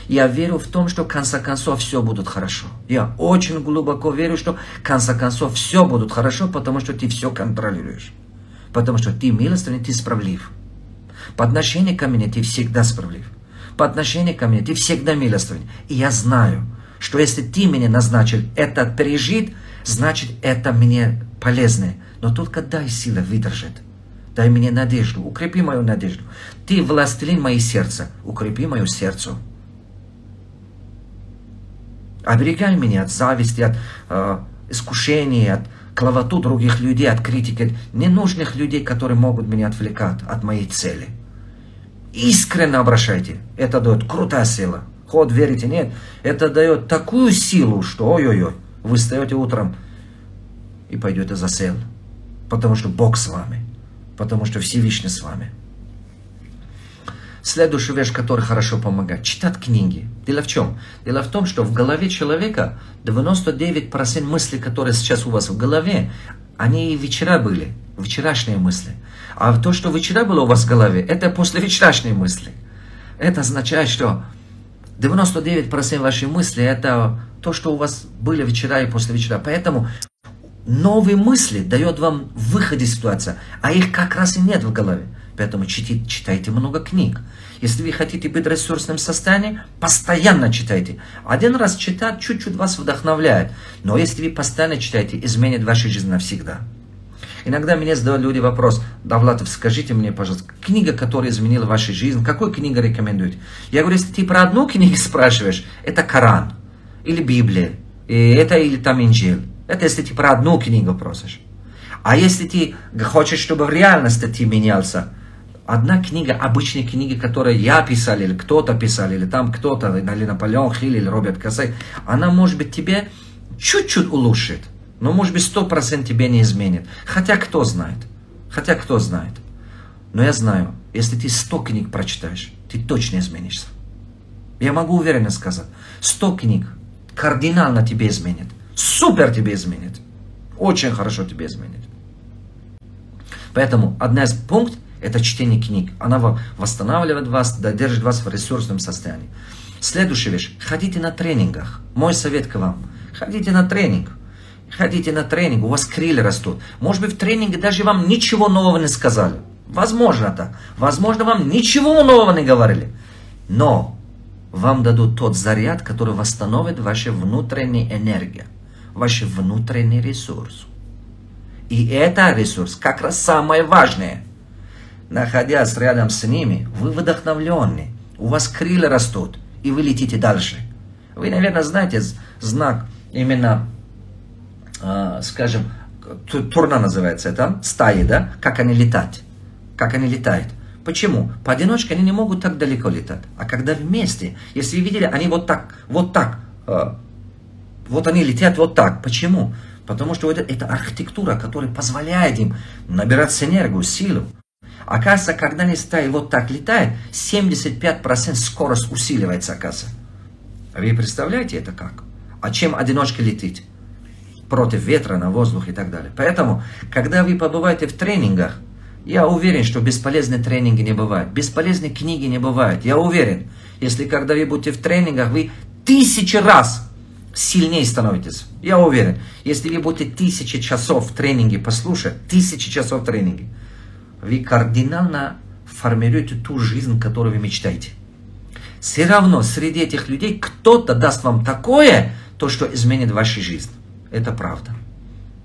Я верю в том, что в конце концов все будет хорошо. Я очень глубоко верю, что в конце концов все будет хорошо, потому что Ты все контролируешь. Потому что Ты милостивый, Ты справедлив. По отношению ко мне Ты всегда справедлив. По отношению ко мне Ты всегда милостивый. И я знаю, что если Ты меня назначил это пережить, значит, это мне полезно. Но только дай силы выдержать. Дай мне надежду. Укрепи мою надежду. Ты властелин моего сердца. Укрепи мое сердце. Оберегай меня от зависти, от искушений, от клеветы других людей, от критики, ненужных людей, которые могут меня отвлекать от моей цели. Искренне обращайте. Это дает крутая сила. Ход верите, нет? Это дает такую силу, что ой-ой-ой. Вы встаете утром и пойдете за цель. Потому что Бог с вами. Потому что Всевышний с вами. Следующая вещь, которая хорошо помогает. Читать книги. Дело в чем? Дело в том, что в голове человека 99% мыслей, которые сейчас у вас в голове, они и вчера были. Вчерашние мысли. А то, что вчера было у вас в голове, это после вчерашней мысли. Это означает, что 99% вашей мысли это то, что у вас были вчера и после вчера. Поэтому новые мысли дают вам выход из ситуации, а их как раз и нет в голове. Поэтому читайте много книг. Если вы хотите быть в ресурсном состоянии, постоянно читайте. Один раз читать чуть-чуть вас вдохновляет. Но если вы постоянно читаете, изменит вашу жизнь навсегда. Иногда мне задают люди вопрос: Давлатов, скажите мне, пожалуйста, книга, которая изменила вашу жизнь, какую книгу рекомендуете? Я говорю, если ты про одну книгу спрашиваешь, это Коран, или Библия, или там Инджил. Это если ты про одну книгу просишь. А если ты хочешь, чтобы в реальности ты менялся, одна книга, обычная книга, которую я писал, или кто-то писал, или там кто-то, или Наполеон Хилл, или Роберт Кассай, она, может быть, тебе чуть-чуть улучшит, но, может быть, 100% тебе не изменит. Хотя кто знает. Хотя кто знает. Но я знаю, если ты 100 книг прочитаешь, ты точно изменишься. Я могу уверенно сказать, 100 книг кардинально тебе изменит. Супер тебе изменит. Очень хорошо тебе изменит. Поэтому одна из пунктов – это чтение книг. Она восстанавливает вас, держит вас в ресурсном состоянии. Следующая вещь. Ходите на тренингах. Мой совет к вам. Ходите на тренинг. Ходите на тренинг, у вас крылья растут. Может быть, в тренинге даже вам ничего нового не сказали. Возможно так. Возможно, вам ничего нового не говорили. Но вам дадут тот заряд, который восстановит вашу внутреннюю энергию, ваш внутренний ресурс. И это ресурс как раз самое важное. Находясь рядом с ними, вы вдохновлены, у вас крылья растут, и вы летите дальше. Вы, наверное, знаете знак именно, скажем, турна называется это, стаи, да? Как они летают. Как они летают. Почему? Поодиночке они не могут так далеко летать. А когда вместе, если вы видели, они вот так, вот они летят вот так. Почему? Потому что это архитектура, которая позволяет им набирать энергию, силу. Оказывается, когда они стаи вот так летают, 75% скорость усиливается, оказывается. Вы представляете это как? А чем одиночка летит? Против ветра, на воздух и так далее. Поэтому, когда вы побываете в тренингах, я уверен, что бесполезные тренинги не бывают. Бесполезные книги не бывают. Я уверен, если когда вы будете в тренингах, вы 1000 раз сильнее становитесь. Я уверен. Если вы будете 1000 часов в тренинге послушать, 1000 часов в тренинге, вы кардинально формируете ту жизнь, которую вы мечтаете. Все равно среди этих людей кто-то даст вам такое, то, что изменит вашу жизнь. Это правда.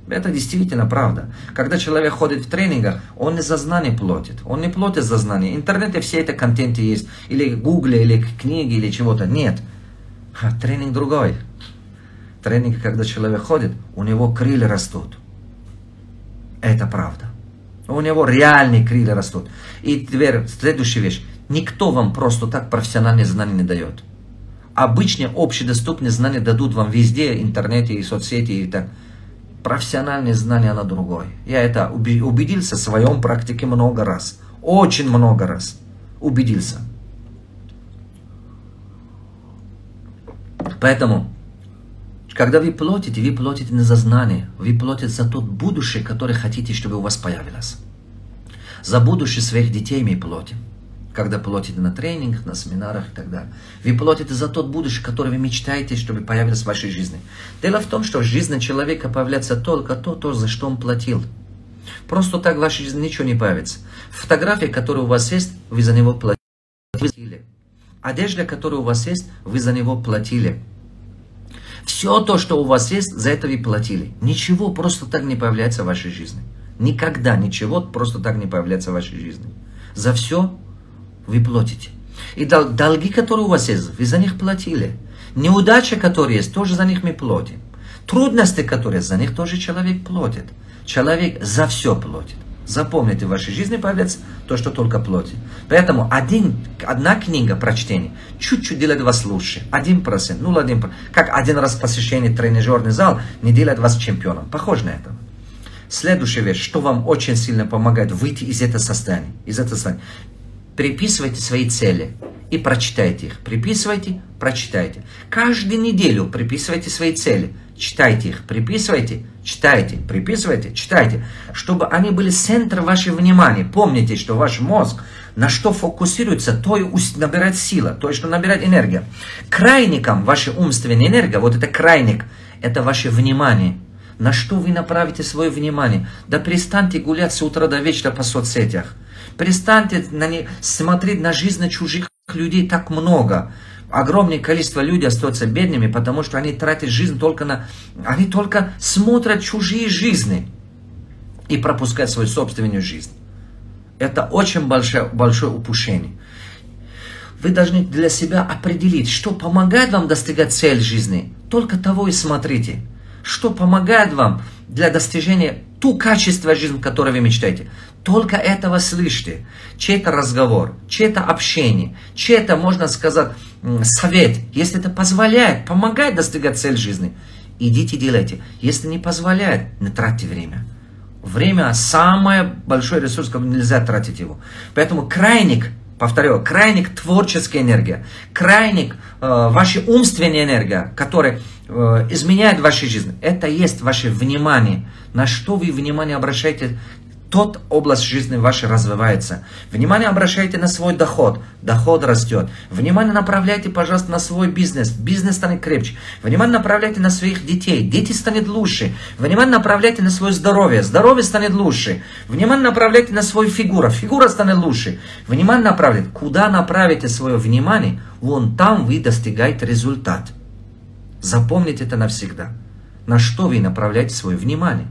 Это действительно правда. Когда человек ходит в тренингах, он не за знание платит. Он не платит за знание. В интернете все это контенты есть. Или в гугле, или книги, или чего-то. Нет. Тренинг другой. Тренинг, когда человек ходит, у него крылья растут. Это правда. У него реальные крылья растут. И теперь следующая вещь. Никто вам просто так профессиональные знания не дает. Обычные общедоступные знания дадут вам везде, в интернете и соцсети и так. Профессиональные знания на другой. Я это убедился в своем практике много раз. Очень много раз. Убедился. Поэтому, когда вы платите не за знание. Вы платите за тот будущее, которое хотите, чтобы у вас появилось. За будущее своих детей мы платим. Когда платите на тренингах, на семинарах и так далее. Вы платите за тот будущее, которое вы мечтаете, чтобы появилось в вашей жизни. Дело в том, что в жизни человека появляется только то, за что он платил. Просто так в вашей жизни ничего не появится. Фотография, которая у вас есть, вы за него платили. Одежда, которая у вас есть, вы за него платили. Все то, что у вас есть, за это вы платили. Ничего просто так не появляется в вашей жизни. Никогда ничего просто так не появляется в вашей жизни. За все вы платите. И долги, которые у вас есть, вы за них платили. Неудачи, которые есть, тоже за них мы платим. Трудности, которые есть, за них тоже человек платит. Человек за все платит. Запомните, в вашей жизни появится то, что только платит. Поэтому одна книга прочтения чуть-чуть делает вас лучше. 1%, 0,1%. Как один раз посещение тренажерный зал не делает вас чемпионом. Похоже на это. Следующая вещь, что вам очень сильно помогает выйти из этого состояния. Приписывайте свои цели и прочитайте их. Приписывайте, прочитайте. Каждую неделю приписывайте свои цели. Читайте их, приписывайте, читайте, приписывайте, читайте. Чтобы они были центром вашего внимания. Помните, что ваш мозг на что фокусируется, то и набирает сила, то, что набирает энергия. Крайником вашей умственной энергии, вот это крайник, это ваше внимание. На что вы направите свое внимание? Да перестаньте гулять с утра до вечера по соцсетях. Перестаньте смотреть на жизнь чужих людей так много. Огромное количество людей остаются бедными, потому что они тратят жизнь они только смотрят чужие жизни и пропускают свою собственную жизнь. Это очень большое упущение. Вы должны для себя определить, что помогает вам достигать цели жизни. Только того и смотрите. Что помогает вам для достижения ту качества жизни, которое вы мечтаете. Только этого слышите. Чей-то разговор, чей-то общение, чей-то, можно сказать, совет. Если это позволяет, помогает достигать цели жизни, идите делайте. Если не позволяет, не тратьте время. Время самый большой ресурс, который нельзя тратить его. Поэтому крайник, повторяю, крайник творческая энергия, крайник ваша умственная энергия, которая изменяет вашу жизнь. Это есть ваше внимание. На что вы внимание обращаете, тот область жизни вашей развивается. Внимание обращайте на свой доход. Доход растет. Внимание направляйте, пожалуйста, на свой бизнес. Бизнес станет крепче. Внимание направляйте на своих детей. Дети станут лучше. Внимание направляйте на свое здоровье. Здоровье станет лучше. Внимание направляйте на свою фигуру. Фигура станет лучше. Внимание направляйте. Куда направите свое внимание, вон там вы достигаете результат. Запомните это навсегда. На что вы направляете свое внимание.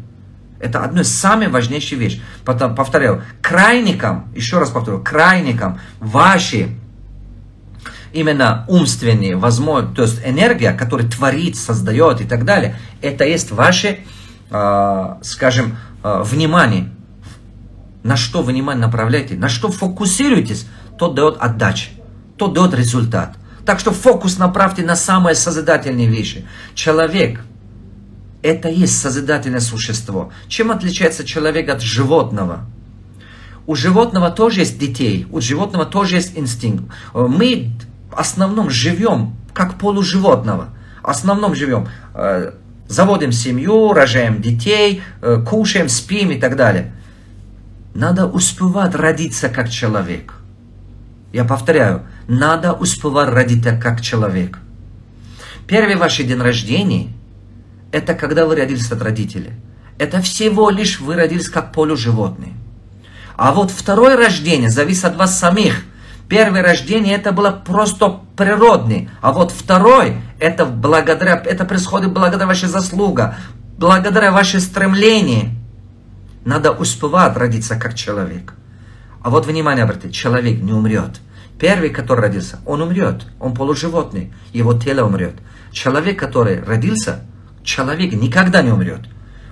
Это одно из самых важнейших вещей. Повторяю, крайником, еще раз повторю, крайником ваши именно умственные возможности, то есть энергия, которая творит, создает и так далее, это есть ваше, скажем, внимание. На что внимание направляете, на что фокусируетесь, тот дает отдачу, тот дает результат. Так что фокус направьте на самые созидательные вещи. Человек — это и есть созидательное существо. Чем отличается человек от животного? У животного тоже есть детей, у животного тоже есть инстинкт. Мы в основном живем как полуживотного. В основном живем, заводим семью, рожаем детей, кушаем, спим и так далее. Надо успевать родиться как человек. Я повторяю, надо успевать родиться как человек. Первый ваш день рождения — это когда вы родились от родителей. Это всего лишь вы родились как полуживотные. А вот второе рождение зависит от вас самих. Первое рождение это было просто природное. А вот второе это происходит благодаря вашей заслуге, благодаря вашей стремлению. Надо успевать родиться как человек. А вот внимание обратите, человек не умрет. Первый, который родился, он умрет. Он полуживотный, его тело умрет. Человек, который родился, человек никогда не умрет.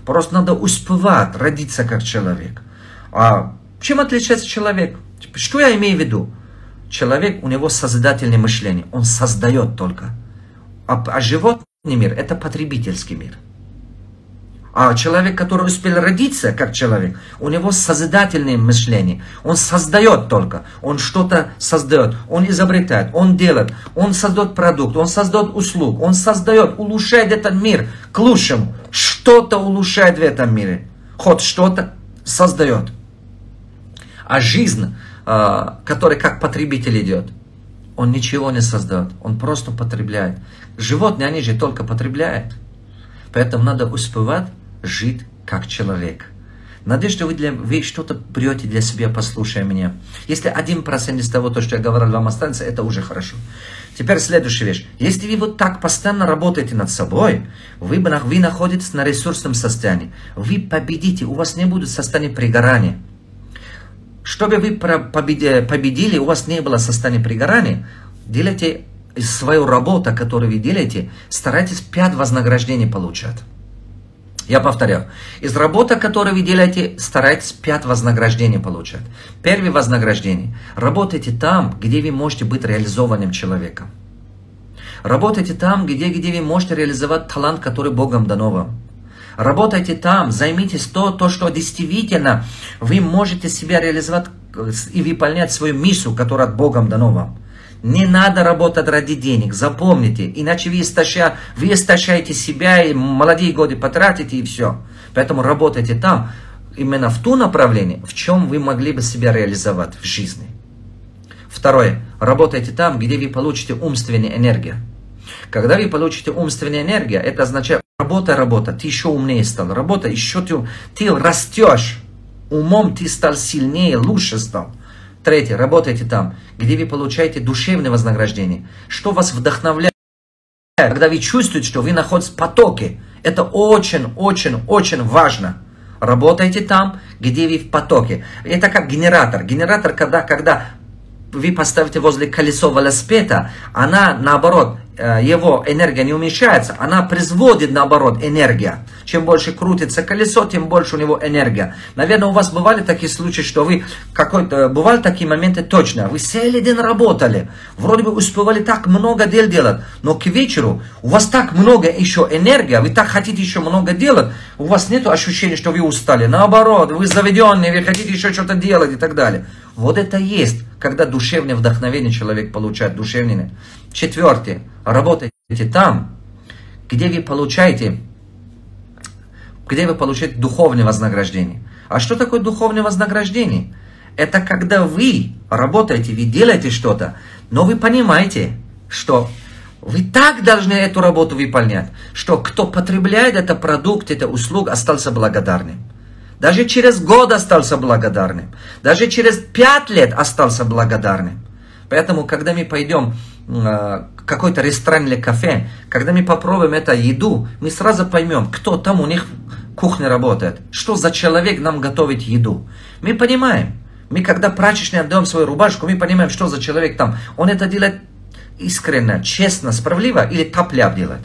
Просто надо успевать родиться как человек. А чем отличается человек? Что я имею в виду? Человек, у него созидательное мышление. Он создает только. А животный мир — это потребительский мир. А человек, который успел родиться как человек, у него созидательное мышление. Он создает только. Он что-то создает. Он изобретает. Он делает. Он создает продукт. Он создает услуг. Он создает, улучшает этот мир к лучшему. Что-то улучшает в этом мире. Хоть что-то создает. А жизнь, которая как потребитель идет, он ничего не создает. Он просто потребляет. Животные, они же только потребляют. Поэтому надо успевать жить как человек. Надеюсь, что вы что-то берете для себя, послушая меня. Если 1% из того, что я говорил, вам останется, это уже хорошо. Теперь следующая вещь. Если вы вот так постоянно работаете над собой, вы находитесь на ресурсном состоянии. Вы победите, у вас не будет состояния пригорания. Чтобы вы победили, у вас не было состояния пригорания, делайте свою работу, которую вы делаете, старайтесь 5 вознаграждений получать. Я повторяю, из работы, которую вы делаете, старайтесь 5 вознаграждений получать. Первое вознаграждение. Работайте там, где вы можете быть реализованным человеком. Работайте там, где вы можете реализовать талант, который Богом дано вам. Работайте там, займитесь то, что действительно вы можете себя реализовать и выполнять свою миссию, которая от Богом дано вам. Не надо работать ради денег, запомните, иначе вы истощаете себя и молодые годы потратите и все. Поэтому работайте там, именно в то направление, в чем вы могли бы себя реализовать в жизни. Второе. Работайте там, где вы получите умственную энергию. Когда вы получите умственную энергию, это означает работа, ты еще умнее стал, работа, еще ты растешь, умом ты стал сильнее, лучше стал. Третье, работайте там, где вы получаете душевное вознаграждение. Что вас вдохновляет, когда вы чувствуете, что вы находитесь в потоке. Это очень важно. Работайте там, где вы в потоке. Это как генератор. Генератор, когда вы поставите возле колеса велосипеда, она наоборот, его энергия не уменьшается, она производит наоборот энергия. Чем больше крутится колесо, тем больше у него энергия. Наверное, у вас бывали такие случаи, что вы бывали такие моменты точно. Вы целый день работали, вроде бы успевали так много дел делать, но к вечеру у вас так много еще энергии, вы так хотите еще много делать, у вас нет ощущения, что вы устали. Наоборот, вы заведенные, вы хотите еще что-то делать и так далее. Вот это есть, когда душевное вдохновение человек получает, душевное. Четвертое. Работайте там, где вы получаете духовное вознаграждение. А что такое духовное вознаграждение? Это когда вы работаете, вы делаете что-то, но вы понимаете, что вы так должны эту работу выполнять, что кто потребляет этот продукт, эту услугу, остался благодарным. Даже через год остался благодарным. Даже через 5 лет остался благодарным. Поэтому, когда мы пойдем в какой-то ресторан или кафе, когда мы попробуем эту еду, мы сразу поймем, кто там у них в кухне работает, что за человек нам готовит еду. Мы понимаем. Мы когда прачечный отдаем свою рубашку, мы понимаем, что за человек там. Он это делает искренне, честно, справедливо или тап-ляп делает.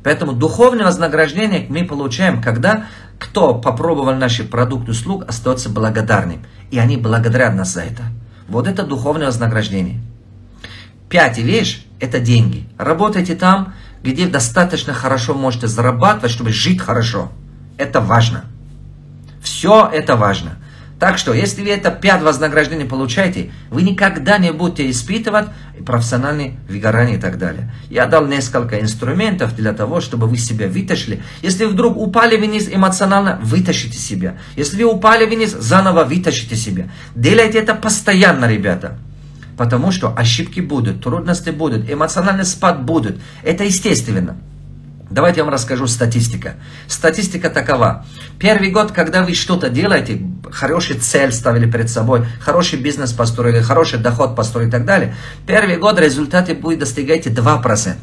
Поэтому духовное вознаграждение мы получаем, когда кто попробовал наши продукты, услуг, остается благодарным. И они благодарят нас за это. Вот это духовное вознаграждение. 5 вещь – это деньги. Работайте там, где достаточно хорошо можете зарабатывать, чтобы жить хорошо. Это важно. Все это важно. Так что, если вы это 5 вознаграждений получаете, вы никогда не будете испытывать профессиональное выгорание и так далее. Я дал несколько инструментов для того, чтобы вы себя вытащили. Если вдруг упали вниз эмоционально, вытащите себя. Если вы упали вниз, заново вытащите себя. Делайте это постоянно, ребята. Потому что ошибки будут, трудности будут, эмоциональный спад будет. Это естественно. Давайте я вам расскажу статистика. Статистика такова. Первый год, когда вы что-то делаете, хорошую цель ставили перед собой, хороший бизнес построили, хороший доход построили и так далее, первый год результаты вы достигаете 2%.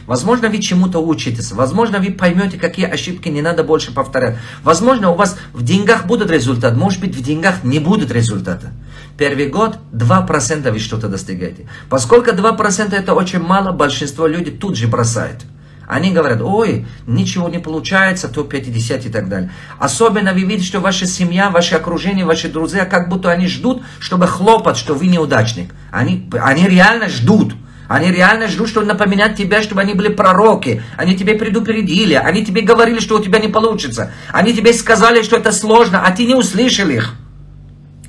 Возможно, вы чему-то учитесь, возможно, вы поймете, какие ошибки не надо больше повторять. Возможно, у вас в деньгах будет результат, может быть, в деньгах не будет результата. Первый год 2% вы что-то достигаете. Поскольку 2% это очень мало, большинство людей тут же бросает. Они говорят, ой, ничего не получается, то 50 и так далее. Особенно вы видите, что ваша семья, ваше окружение, ваши друзья, как будто они ждут, чтобы хлопать, что вы неудачник. Они реально ждут. Они реально ждут, чтобы напоминать тебя, чтобы они были пророки. Они тебе предупредили, они тебе говорили, что у тебя не получится. Они тебе сказали, что это сложно, а ты не услышал их.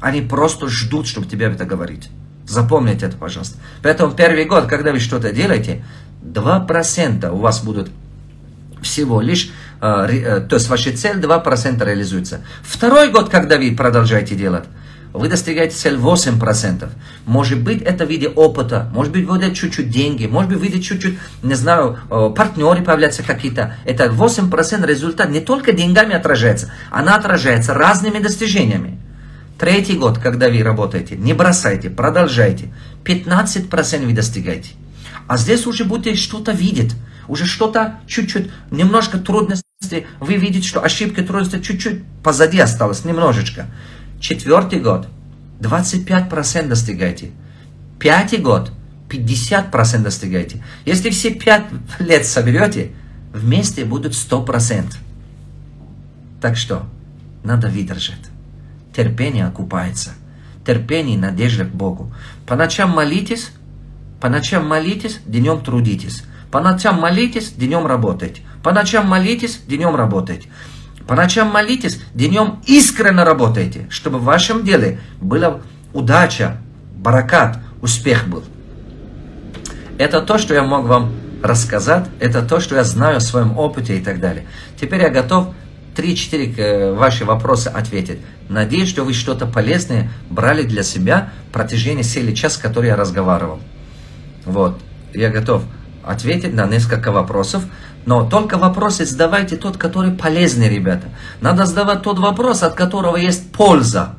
Они просто ждут, чтобы тебе это говорить. Запомните это, пожалуйста. Поэтому первый год, когда вы что-то делаете, 2% у вас будут всего лишь, то есть ваша цель 2% реализуется. Второй год, когда вы продолжаете делать, вы достигаете цель 8%. Может быть, это в виде опыта, может быть, в виде чуть-чуть деньги, может быть, в виде чуть-чуть, не знаю, партнеры появляются какие-то. Это 8% результат не только деньгами отражается, она отражается разными достижениями. Третий год, когда вы работаете, не бросайте, продолжайте. 15% вы достигаете. А здесь уже будете что-то видеть, уже что-то чуть-чуть, немножко трудностей, вы видите, что ошибки, трудности чуть-чуть позади осталось, немножечко. Четвертый год, 25% достигаете. Пятый год, 50% достигаете. Если все 5 лет соберете, вместе будут 100%. Так что, надо выдержать. Терпение окупается. Терпение и надежда к Богу. По ночам молитесь, днем трудитесь. По ночам молитесь, днем работайте. По ночам молитесь, днем работайте. По ночам молитесь, днем искренне работайте, чтобы в вашем деле была удача, баракат, успех был. Это то, что я мог вам рассказать, это то, что я знаю о своем опыте и так далее. Теперь я готов 3-4 ваши вопросы ответить. Надеюсь, что вы что-то полезное брали для себя в протяжении целого часа, который я разговаривал. Вот, я готов ответить на несколько вопросов, но только вопросы задавайте тот, который полезный, ребята. Надо задавать тот вопрос, от которого есть польза.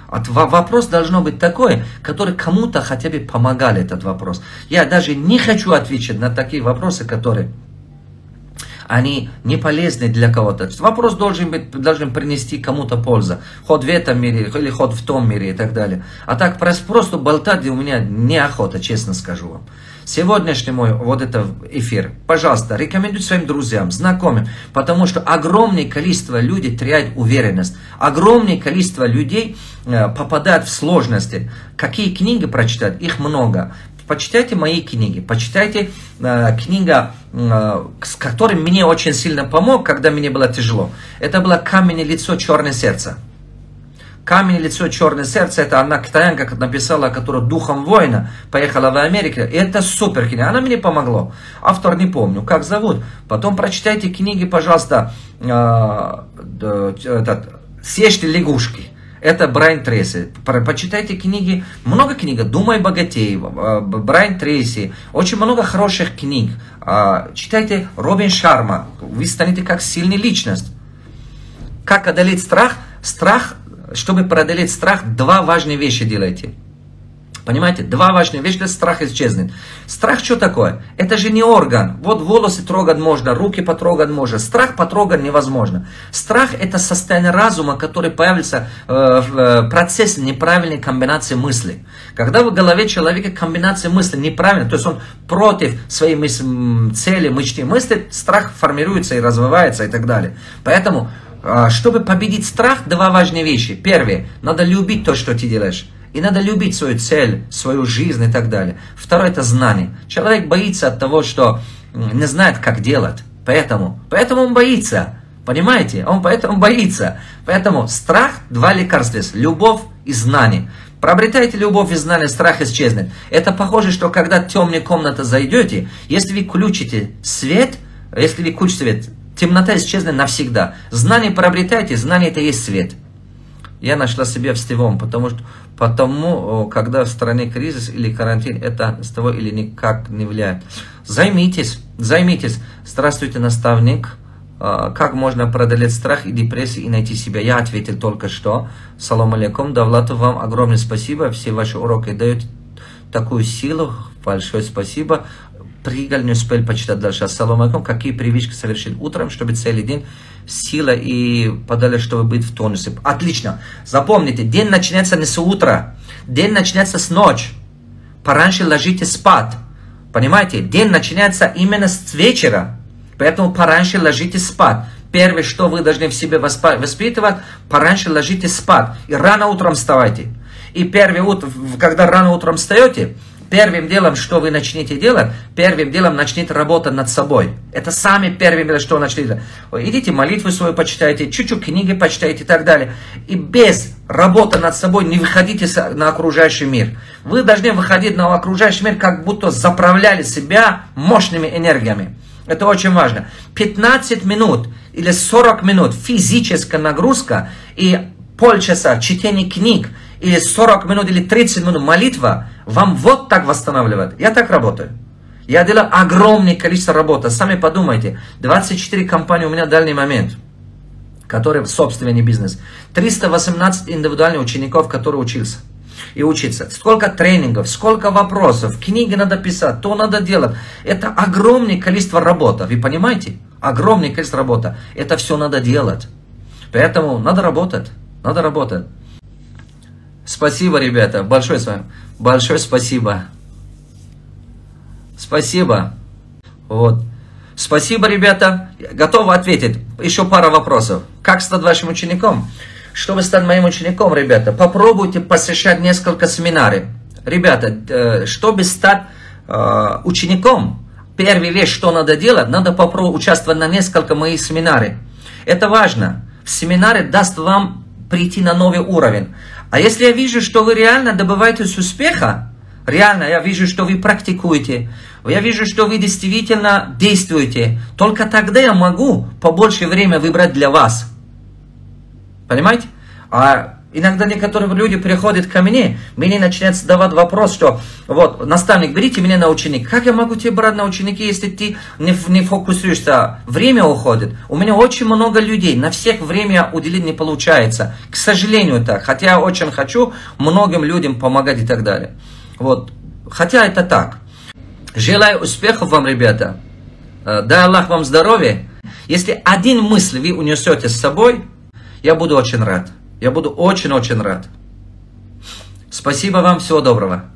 Вопрос должно быть такой, который кому-то хотя бы помогали этот вопрос. Я даже не хочу отвечать на такие вопросы, которые они не полезны для кого-то. Вопрос должен принести кому-то пользу. Ход в этом мире или ход в том мире и так далее. А так просто болтать у меня неохота, честно скажу вам. Сегодняшний мой вот этот эфир, пожалуйста, рекомендуйте своим друзьям, знакомым, потому что огромное количество людей теряет уверенность. Огромное количество людей попадает в сложности. Какие книги прочитать? Их много. Почитайте мои книги, почитайте книга, с которой мне очень сильно помог, когда мне было тяжело. Это было «Каменное лицо, черное сердце». «Каменное лицо, черное сердце» — это одна китаянка написала, которая духом воина поехала в Америку. И это супер книга, она мне помогла. Автор не помню, как зовут. Потом прочитайте книги, пожалуйста, «Съешьте лягушки». Это Брайан Трейси. Почитайте книги, много книг. «Думай богатей», Брайан Трейси. Очень много хороших книг. Читайте Робин Шарма. Вы станете как сильная личность. Как одолеть страх? Чтобы преодолеть страх, 2 важные вещи делайте. Понимаете? 2 важные вещи, для страха исчезнет. Страх что такое? Это же не орган. Вот волосы трогать можно, руки потрогать можно. Страх потрогать невозможно. Страх — это состояние разума, который появится в процессе неправильной комбинации мыслей. Когда в голове человека комбинация мыслей неправильная, то есть он против своей цели, мечты, мысли, страх формируется и развивается и так далее. Поэтому, чтобы победить страх, 2 важные вещи. Первое, надо любить то, что ты делаешь. И надо любить свою цель, свою жизнь и так далее. Второе — это знание. Человек боится от того, что не знает, как делать. Поэтому он боится. Понимаете? Он поэтому боится. Поэтому страх, 2 лекарства есть. Любовь и знание. Приобретайте любовь и знание, страх исчезнет. Это похоже, что когда в темную комнату зайдете, если вы включите свет, темнота исчезнет навсегда. Знание приобретайте, знание — это есть свет. Я нашла себя в сетевом, потому когда в стране кризис или карантин, это с того или никак не влияет. Займитесь. Здравствуйте, наставник. Как можно преодолеть страх и депрессию и найти себя? Я ответил только что. Салам алейкум. Давлату, вам огромное спасибо. Все ваши уроки дают такую силу. Большое спасибо. Пригаль, не успел почитать дальше. Ассаламу алейкум. Какие привычки совершить утром, чтобы целый день сила и подали, чтобы быть в тонусе? Отлично. Запомните, день начинается не с утра. День начинается с ночи. Пораньше ложитесь спать. Понимаете? День начинается именно с вечера. Поэтому пораньше ложитесь спать. Первое, что вы должны в себе воспитывать, пораньше ложитесь спать. И рано утром вставайте. И первое утро, когда рано утром встаете, первым делом, что вы начнете делать, первым делом начните работать над собой. Это самое первое дело, что вы начнете. Идите молитву свою почитайте, чуть-чуть книги почитайте и так далее. И без работы над собой не выходите на окружающий мир. Вы должны выходить на окружающий мир, как будто заправляли себя мощными энергиями. Это очень важно. 15 минут или 40 минут физическая нагрузка и полчаса чтения книг, или 40 минут, или 30 минут молитва, вам вот так восстанавливает. Я так работаю. Я делаю огромное количество работы. Сами подумайте. 24 компании у меня в данный момент, которые собственный бизнес. 318 индивидуальных учеников, которые учился. И учиться. Сколько тренингов, сколько вопросов, книги надо писать, то надо делать. Это огромное количество работы. Вы понимаете? Огромное количество работы. Это все надо делать. Поэтому надо работать. Надо работать. Спасибо, ребята. Большое с вами. Большое спасибо. Спасибо. Вот. Спасибо, ребята. Готовы ответить. Еще пара вопросов. Как стать вашим учеником? Чтобы стать моим учеником, ребята, попробуйте посещать несколько семинаров. Ребята, чтобы стать учеником, первая вещь, что надо делать, надо попробовать участвовать на несколько моих семинарах. Это важно. В семинаре даст вам прийти на новый уровень. А если я вижу, что вы реально добиваетесь успеха, реально я вижу, что вы практикуете, я вижу, что вы действительно действуете, только тогда я могу побольше времени выбрать для вас. Понимаете? А иногда некоторые люди приходят ко мне начинают задавать вопрос, что вот, наставник, берите меня на ученик. Как я могу тебя брать на ученики, если ты не фокусируешься? Время уходит. У меня очень много людей, на всех время уделить не получается. К сожалению так. Хотя я очень хочу многим людям помогать и так далее. Вот. Хотя это так. Желаю успехов вам, ребята. Дай Аллах вам здоровья. Если один мысль вы унесете с собой, я буду очень рад. Я буду очень-очень рад. Спасибо вам, всего доброго.